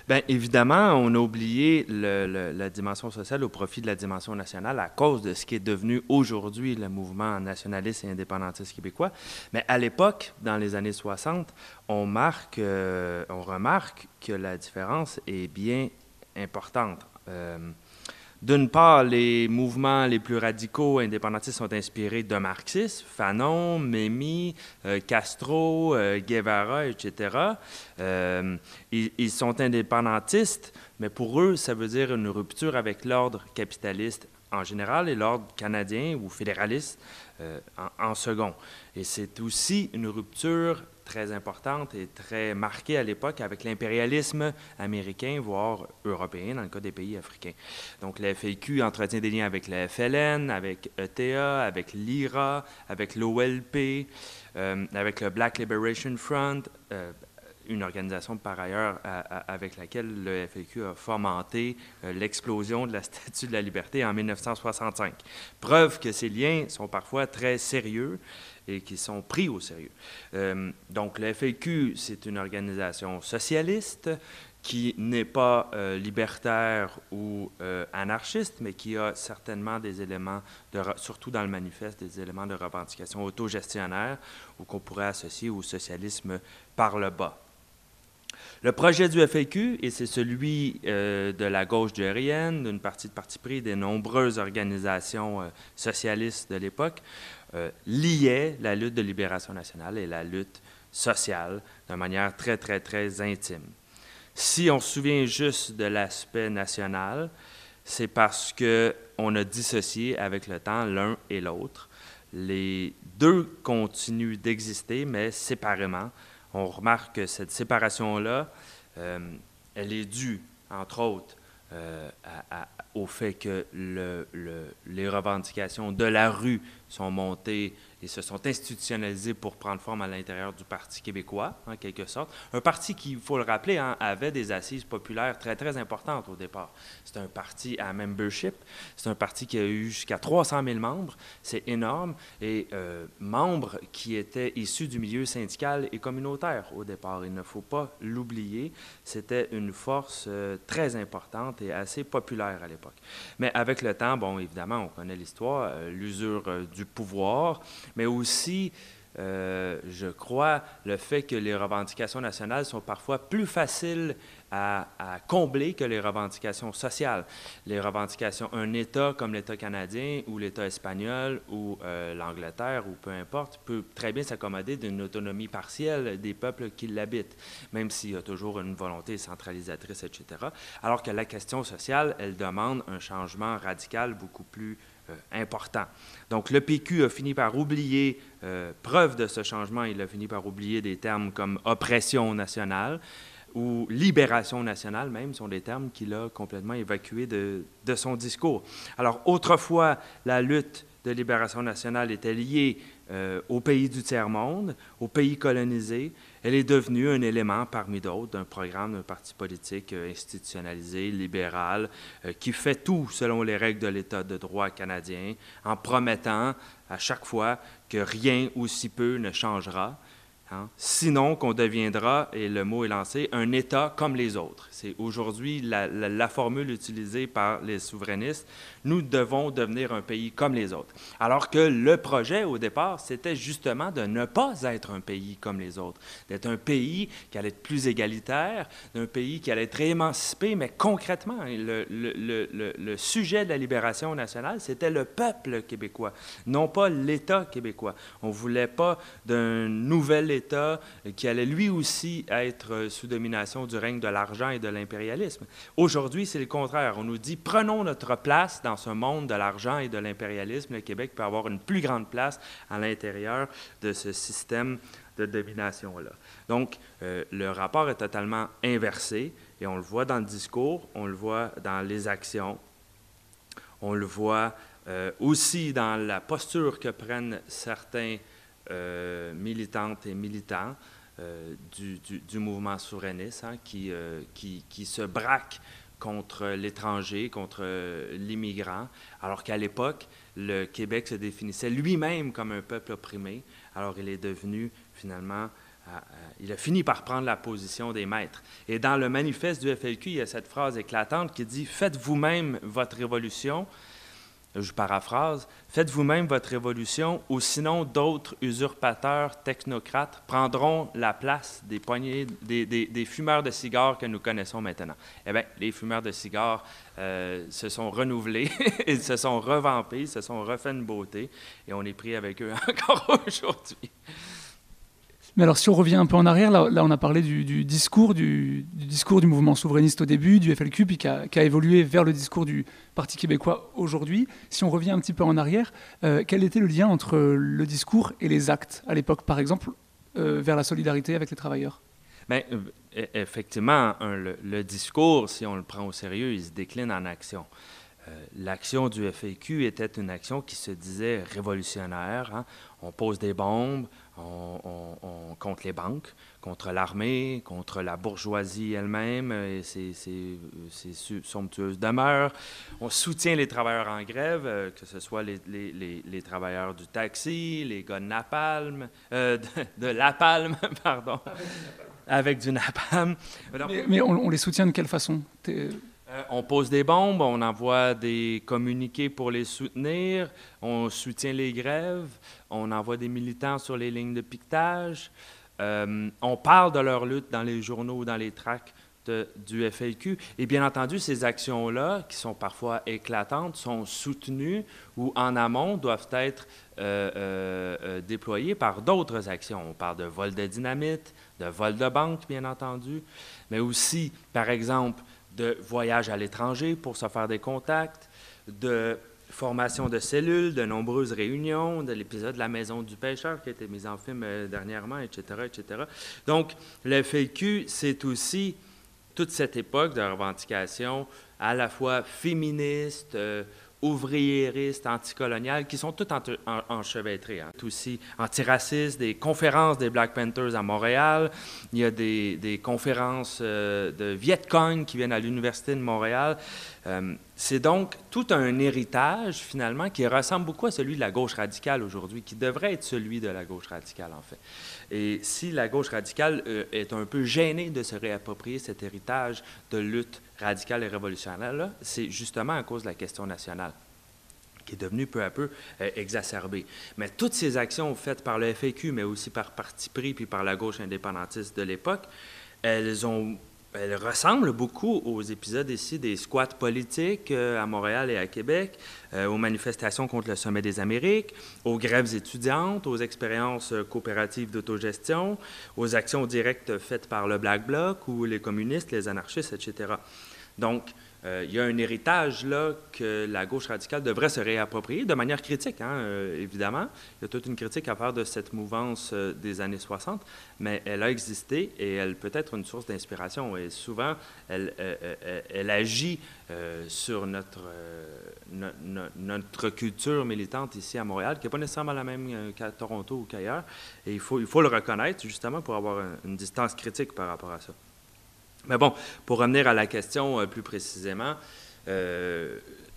Bien, évidemment, on a oublié la dimension sociale au profit de la dimension nationale à cause de ce qui est devenu aujourd'hui le mouvement nationaliste et indépendantiste québécois. Mais à l'époque, dans les années 60, on remarque que la différence est bien importante. D'une part, les mouvements les plus radicaux indépendantistes sont inspirés de marxistes, Fanon, Memmi, Castro, Guevara, etc. Ils sont indépendantistes, mais pour eux, ça veut dire une rupture avec l'ordre capitaliste en général et l'ordre canadien ou fédéraliste en second. Et c'est aussi une rupture très importante et très marquée à l'époque avec l'impérialisme américain, voire européen, dans le cas des pays africains. Donc, la FLQ entretient des liens avec la FLN, avec ETA, avec l'IRA, avec l'OLP, avec le Black Liberation Front, une organisation par ailleurs avec laquelle le FLQ a fomenté l'explosion de la Statue de la Liberté en 1965. Preuve que ces liens sont parfois très sérieux et qui sont pris au sérieux. Donc, le FLQ, c'est une organisation socialiste qui n'est pas libertaire ou anarchiste, mais qui a certainement des éléments, surtout dans le manifeste, des éléments de revendication autogestionnaire ou qu'on pourrait associer au socialisme par le bas. Le projet du FLQ, et c'est celui de la gauche duérienne, d'une partie de parti pris, des nombreuses organisations socialistes de l'époque, liait la lutte de libération nationale et la lutte sociale de manière très, très, très intime. Si on se souvient juste de l'aspect national, c'est parce qu'on a dissocié avec le temps l'un et l'autre. Les deux continuent d'exister, mais séparément. On remarque que cette séparation-là, elle est due, entre autres, au fait que les revendications de la rue sont montées et se sont institutionnalisées pour prendre forme à l'intérieur du Parti québécois, en quelque sorte. Un parti qui, il faut le rappeler, avait des assises populaires très, très importantes au départ. C'est un parti à membership, c'est un parti qui a eu jusqu'à 300 000 membres, c'est énorme, et membres qui étaient issus du milieu syndical et communautaire au départ. Il ne faut pas l'oublier, c'était une force très importante et assez populaire à l'époque. Mais avec le temps, bon, évidemment, on connaît l'histoire, l'usure du pouvoir, mais aussi, je crois, le fait que les revendications nationales sont parfois plus faciles à combler que les revendications sociales. Les revendications, un État comme l'État canadien ou l'État espagnol ou l'Angleterre ou peu importe, peut très bien s'accommoder d'une autonomie partielle des peuples qui l'habitent, même s'il y a toujours une volonté centralisatrice, etc. Alors que la question sociale, elle demande un changement radical beaucoup plus important. Donc, le PQ a fini par oublier, preuve de ce changement, il a fini par oublier des termes comme oppression nationale ou libération nationale même, sont des termes qu'il a complètement évacués de son discours. Alors, autrefois, la lutte de libération nationale était liée aux pays du tiers-monde, aux pays colonisés. Elle est devenue un élément parmi d'autres d'un programme d'un parti politique institutionnalisé, libéral, qui fait tout selon les règles de l'État de droit canadien, en promettant à chaque fois que rien ou si peu ne changera. Sinon qu'on deviendra, et le mot est lancé, un État comme les autres. C'est aujourd'hui la formule utilisée par les souverainistes. Nous devons devenir un pays comme les autres. Alors que le projet, au départ, c'était justement de ne pas être un pays comme les autres, d'être un pays qui allait être plus égalitaire, d'un pays qui allait être émancipé, mais concrètement, le sujet de la libération nationale, c'était le peuple québécois, non pas l'État québécois. On ne voulait pas d'un nouvel État qui allait lui aussi être sous domination du règne de l'argent et de l'impérialisme. Aujourd'hui, c'est le contraire. On nous dit, prenons notre place dans ce monde de l'argent et de l'impérialisme. Le Québec peut avoir une plus grande place à l'intérieur de ce système de domination-là. Donc, le rapport est totalement inversé et on le voit dans le discours, on le voit dans les actions, on le voit aussi dans la posture que prennent certains militantes et militants du mouvement souverainiste qui se braquent contre l'étranger, contre l'immigrant, alors qu'à l'époque, le Québec se définissait lui-même comme un peuple opprimé. Alors il est devenu finalement il a fini par prendre la position des maîtres. Et dans le manifeste du FLQ, il y a cette phrase éclatante qui dit « Faites vous-même votre révolution ». Je paraphrase, « Faites vous-même votre révolution, ou sinon d'autres usurpateurs technocrates prendront la place des poignées, des fumeurs de cigares que nous connaissons maintenant. » Eh bien, les fumeurs de cigares se sont renouvelés, ils se sont revampés, ils se sont refait une beauté, et on est pris avec eux encore aujourd'hui. Mais alors, si on revient un peu en arrière, là on a parlé du discours du mouvement souverainiste au début, du FLQ, puis qui a évolué vers le discours du Parti québécois aujourd'hui. Si on revient un petit peu en arrière, quel était le lien entre le discours et les actes à l'époque, par exemple, vers la solidarité avec les travailleurs? Bien, effectivement, le discours, si on le prend au sérieux, il se décline en action. L'action du FLQ était une action qui se disait révolutionnaire. Hein? On pose des bombes, on contre les banques, contre l'armée, contre la bourgeoisie elle-même et ses somptueuses demeures. On soutient les travailleurs en grève, que ce soit les travailleurs du taxi, les gars de napalm, de la palme, pardon, avec du napalm. Mais on les soutient de quelle façon? On pose des bombes, on envoie des communiqués pour les soutenir, on soutient les grèves, on envoie des militants sur les lignes de piquetage, on parle de leur lutte dans les journaux ou dans les tracts du FLQ. Et bien entendu, ces actions-là, qui sont parfois éclatantes, sont soutenues ou en amont doivent être déployées par d'autres actions. On parle de vol de dynamite, de vol de banque, bien entendu, mais aussi, par exemple, de voyages à l'étranger pour se faire des contacts, de formation de cellules, de nombreuses réunions, de l'épisode de la Maison du pêcheur qui a été mis en film dernièrement, etc., etc. Donc, le FLQ, c'est aussi toute cette époque de revendication à la fois féministe, ouvriériste, anticoloniale, qui sont toutes enchevêtrées. Hein. Aussi antiracistes, des conférences des Black Panthers à Montréal. Il y a des conférences de Viet Cong qui viennent à l'Université de Montréal. C'est donc tout un héritage, finalement, qui ressemble beaucoup à celui de la gauche radicale aujourd'hui, qui devrait être celui de la gauche radicale, en fait. Et si la gauche radicale est un peu gênée de se réapproprier cet héritage de lutte radicale et révolutionnaire-là, c'est justement à cause de la question nationale, qui est devenue peu à peu exacerbée. Mais toutes ces actions faites par le FLQ, mais aussi par Parti pris puis par la gauche indépendantiste de l'époque, elles ressemblent beaucoup aux épisodes ici des squats politiques à Montréal et à Québec, aux manifestations contre le Sommet des Amériques, aux grèves étudiantes, aux expériences coopératives d'autogestion, aux actions directes faites par le Black Bloc ou les communistes, les anarchistes, etc. Donc, il y a un héritage là que la gauche radicale devrait se réapproprier de manière critique, hein, évidemment. Il y a toute une critique à faire de cette mouvance des années 60, mais elle a existé et elle peut être une source d'inspiration. Et souvent, elle agit sur notre culture militante ici à Montréal, qui n'est pas nécessairement la même qu'à Toronto ou qu'ailleurs. Et il faut le reconnaître, justement, pour avoir une distance critique par rapport à ça. Mais bon, pour revenir à la question plus précisément,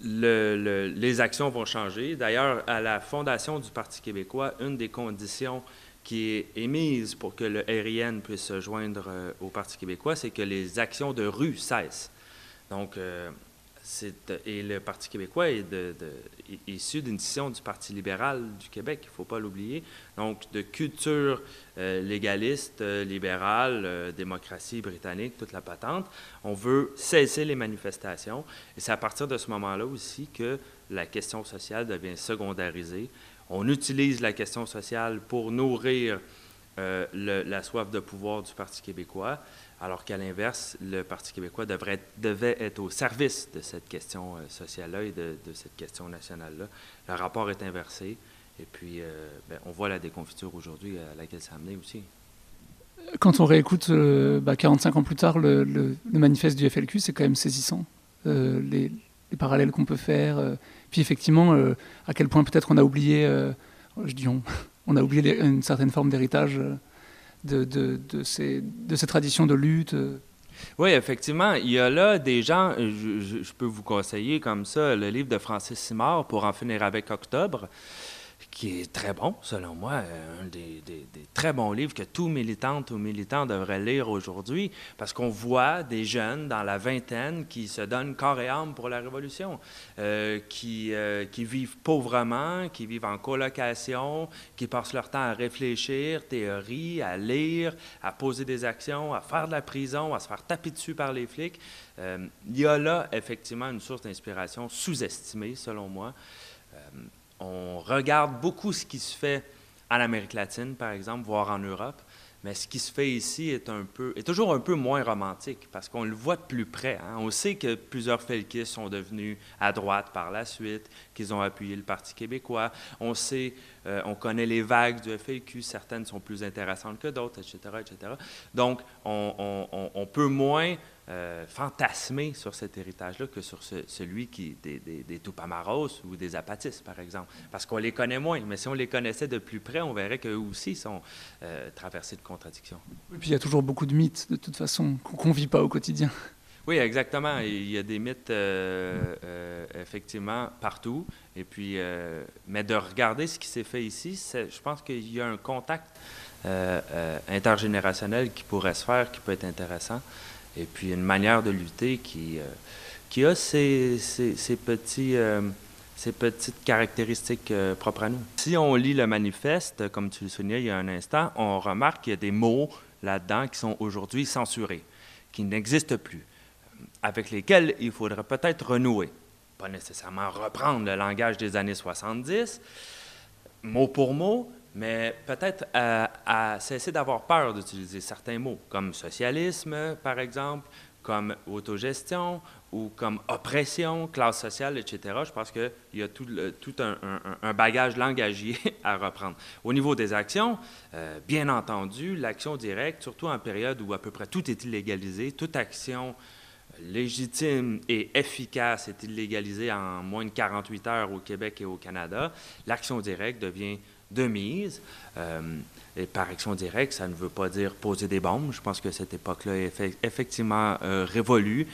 les actions vont changer. D'ailleurs, à la fondation du Parti québécois, une des conditions qui est émise pour que le RIN puisse se joindre au Parti québécois, c'est que les actions de rue cessent. Donc, et le Parti québécois est issu d'une scission du Parti libéral du Québec, il ne faut pas l'oublier. Donc, de culture légaliste, libérale, démocratie britannique, toute la patente. On veut cesser les manifestations. Et c'est à partir de ce moment-là aussi que la question sociale devient secondarisée. On utilise la question sociale pour nourrir la soif de pouvoir du Parti québécois, alors qu'à l'inverse, le Parti québécois devait être au service de cette question sociale-là et de cette question nationale-là. Le rapport est inversé, et puis on voit la déconfiture aujourd'hui à laquelle ça a amené aussi. Quand on réécoute 45 ans plus tard le manifeste du FLQ, c'est quand même saisissant, les parallèles qu'on peut faire. Puis effectivement, à quel point peut-être on a oublié, on a oublié une certaine forme d'héritage de ces traditions de lutte. Oui, effectivement. Il y a là des gens, je peux vous conseiller comme ça, le livre de Francis Simard, Pour en finir avec Octobre, qui est très bon, selon moi, un des très bons livres que tout militantes ou militants devraient lire aujourd'hui, parce qu'on voit des jeunes dans la vingtaine qui se donnent corps et âme pour la Révolution, qui vivent pauvrement, qui vivent en colocation, qui passent leur temps à réfléchir, théorie, à lire, à poser des actions, à faire de la prison, à se faire taper dessus par les flics. Il y a là, effectivement, une source d'inspiration sous-estimée, selon moi. On regarde beaucoup ce qui se fait en Amérique latine, par exemple, voire en Europe, mais ce qui se fait ici est toujours un peu moins romantique, parce qu'on le voit de plus près. Hein. On sait que plusieurs felkistes sont devenus à droite par la suite, qu'ils ont appuyé le Parti québécois. On sait, on connaît les vagues du FLQ, certaines sont plus intéressantes que d'autres, etc., etc. Donc, on peut moins fantasmer sur cet héritage-là que sur celui des Tupamaros ou des Apatistes, par exemple, parce qu'on les connaît moins. Mais si on les connaissait de plus près, on verrait qu'eux aussi sont traversés de contradictions. Et puis il y a toujours beaucoup de mythes, de toute façon, qu'on ne vit pas au quotidien. Oui, exactement. Il y a des mythes, effectivement, partout. Et puis, mais de regarder ce qui s'est fait ici, je pense qu'il y a un contact intergénérationnel qui pourrait se faire, qui peut être intéressant. Et puis une manière de lutter qui a ces petites caractéristiques propres à nous. Si on lit le manifeste, comme tu le soulignais il y a un instant, on remarque qu'il y a des mots là-dedans qui sont aujourd'hui censurés, qui n'existent plus, avec lesquels il faudrait peut-être renouer. Pas nécessairement reprendre le langage des années 70, mot pour mot, mais peut-être à cesser d'avoir peur d'utiliser certains mots, comme socialisme, par exemple, comme autogestion ou comme oppression, classe sociale, etc. Je pense qu'il y a tout un bagage langagier à reprendre. Au niveau des actions, bien entendu, l'action directe, surtout en période où à peu près tout est illégalisé, toute action légitime et efficace est illégalisée en moins de 48 heures au Québec et au Canada, l'action directe devient de mise. Et par action directe, ça ne veut pas dire poser des bombes. Je pense que cette époque-là est effectivement révolue.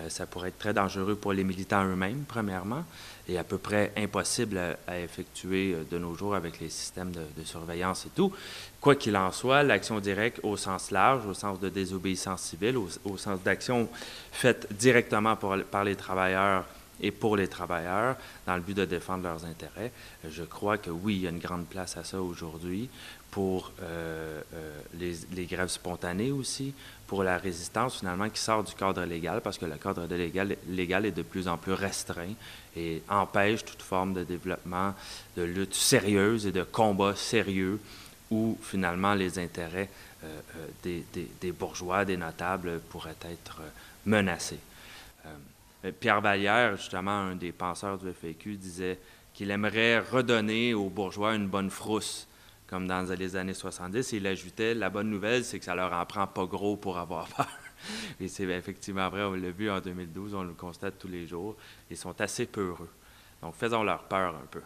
Ça pourrait être très dangereux pour les militants eux-mêmes, premièrement, et à peu près impossible à effectuer de nos jours avec les systèmes de surveillance et tout. Quoi qu'il en soit, l'action directe au sens large, au sens de désobéissance civile, au sens d'action faite directement par les travailleurs et pour les travailleurs, dans le but de défendre leurs intérêts. Je crois que oui, il y a une grande place à ça aujourd'hui, pour les grèves spontanées aussi, pour la résistance finalement qui sort du cadre légal, parce que le cadre légal est de plus en plus restreint et empêche toute forme de développement, de lutte sérieuse et de combat sérieux où finalement les intérêts des bourgeois, des notables pourraient être menacés. Pierre Vallière, justement, un des penseurs du FLQ, disait qu'il aimerait redonner aux bourgeois une bonne frousse, comme dans les années 70. Et il ajoutait, la bonne nouvelle, c'est que ça leur en prend pas gros pour avoir peur. Et c'est effectivement vrai, on l'a vu en 2012, on le constate tous les jours. Ils sont assez peureux. Donc, faisons leur peur un peu.